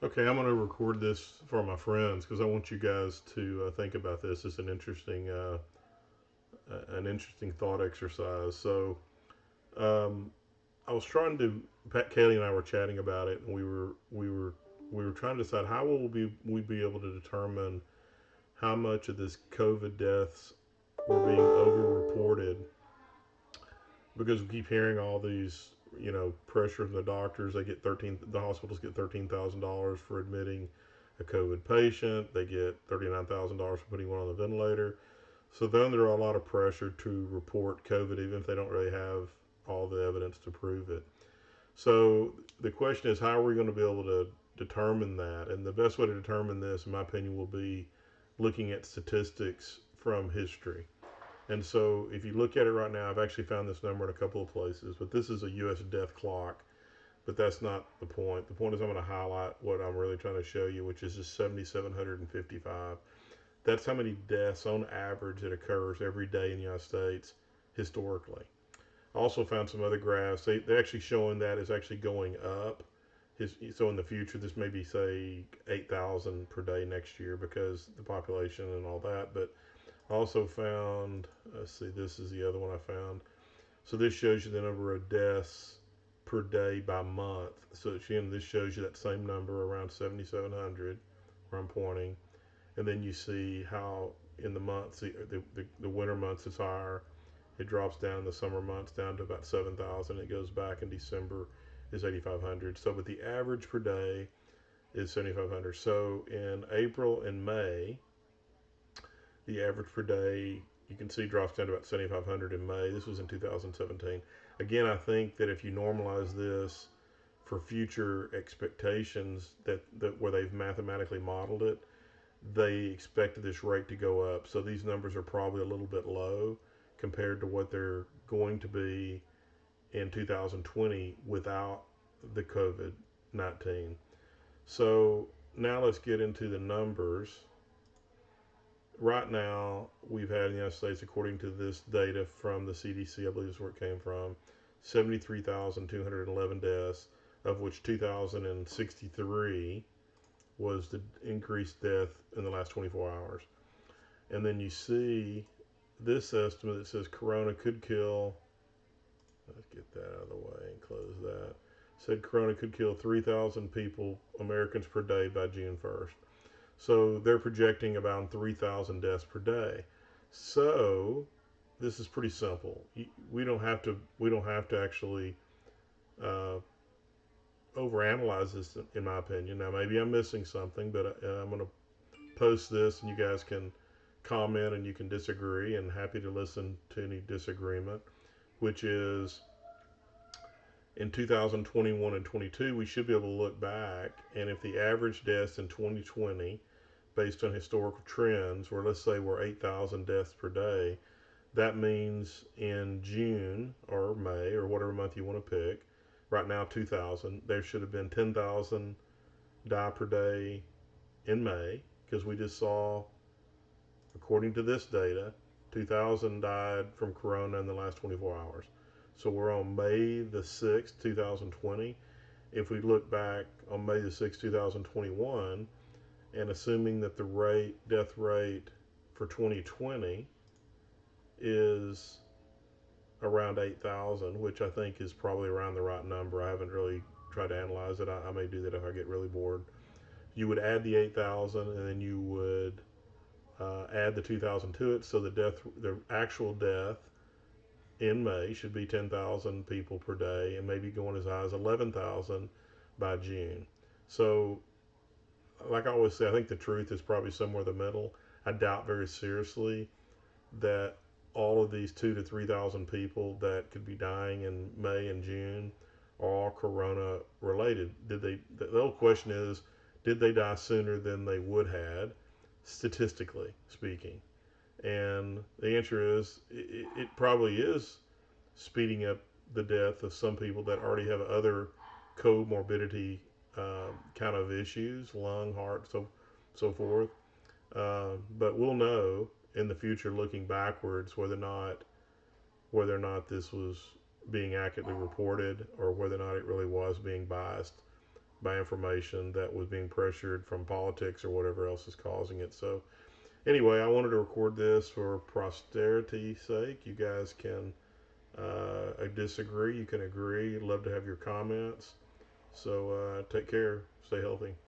Okay, I'm going to record this for my friends because I want you guys to think about this. It's an interesting thought exercise. Um, I was trying to. Pat, Kaylee and I were chatting about it, and we were trying to decide how will we be able to determine how much of this COVID deaths were being overreported because we keep hearing all these, pressure from the doctors. The hospitals get $13,000 for admitting a COVID patient. They get $39,000 for putting one on the ventilator. So then there are a lot of pressure to report COVID, even if they don't really have all the evidence to prove it. So the question is, how are we going to be able to determine that? And the best way to determine this, in my opinion, will be looking at statistics from history. And so if you look at it right now, I've actually found this number in a couple of places, but this is a U.S. death clock. But that's not the point. The point is I'm going to highlight what I'm really trying to show you, which is just 7,755. That's how many deaths on average that occurs every day in the United States historically. I also found some other graphs. They're actually showing that is actually going up. So in the future, this may be, say, 8,000 per day next year because the population and all that. But I also found, let's see, this is the other one I found. So this shows you the number of deaths per day by month. So again, this shows you that same number around 7,700 where I'm pointing. And then you see how in the months, the winter months is higher. It drops down in the summer months down to about 7,000. It goes back in December is 8,500. So, but the average per day is 7,500. So in April and May, the average per day you can see drops down to about 7,500 in May. This was in 2017. Again, I think that if you normalize this for future expectations that where they've mathematically modeled it, they expected this rate to go up. So these numbers are probably a little bit low compared to what they're going to be in 2020 without the COVID 19. So now let's get into the numbers. Right now, we've had in the United States, according to this data from the CDC, I believe is where it came from, 73,211 deaths, of which 2,063 was the increased death in the last 24 hours. And then you see this estimate that says corona could kill, let's get that out of the way and close that. Said corona could kill 3,000 people, Americans per day by June 1st. So they're projecting about 3,000 deaths per day. So this is pretty simple. We don't have to actually uh, overanalyze this, in my opinion. Now maybe I'm missing something, but I'm going to post this, and you guys can comment and you can disagree. And happy to listen to any disagreement. Which is in 2021 and 22, we should be able to look back, and if the average deaths in 2020 based on historical trends, where let's say we're 8,000 deaths per day, that means in June or May or whatever month you want to pick, right now 2,000, there should have been 10,000 die per day in May because we just saw, according to this data, 2,000 died from corona in the last 24 hours. So we're on May the 6th, 2020. If we look back on May the 6th, 2021, and assuming that the death rate for 2020 is around 8,000, which I think is probably around the right number. I haven't really tried to analyze it. I may do that if I get really bored. You would add the 8,000, and then you would add the 2,000 to it. So the actual death in May should be 10,000 people per day, and maybe going as high as 11,000 by June. So like I always say, I think the truth is probably somewhere in the middle. I doubt very seriously that all of these 2 to 3,000 people that could be dying in May and June are all corona related. The whole question is, did they die sooner than they would had, statistically speaking? And the answer is, it probably is speeding up the death of some people that already have other comorbidity kind of issues, lung, heart, so forth. But we'll know in the future, looking backwards, whether or not this was being accurately reported or whether or not it really was being biased by information that was being pressured from politics or whatever else is causing it. So anyway, I wanted to record this for posterity's sake. You guys can disagree, you can agree. I'd love to have your comments. So take care, stay healthy.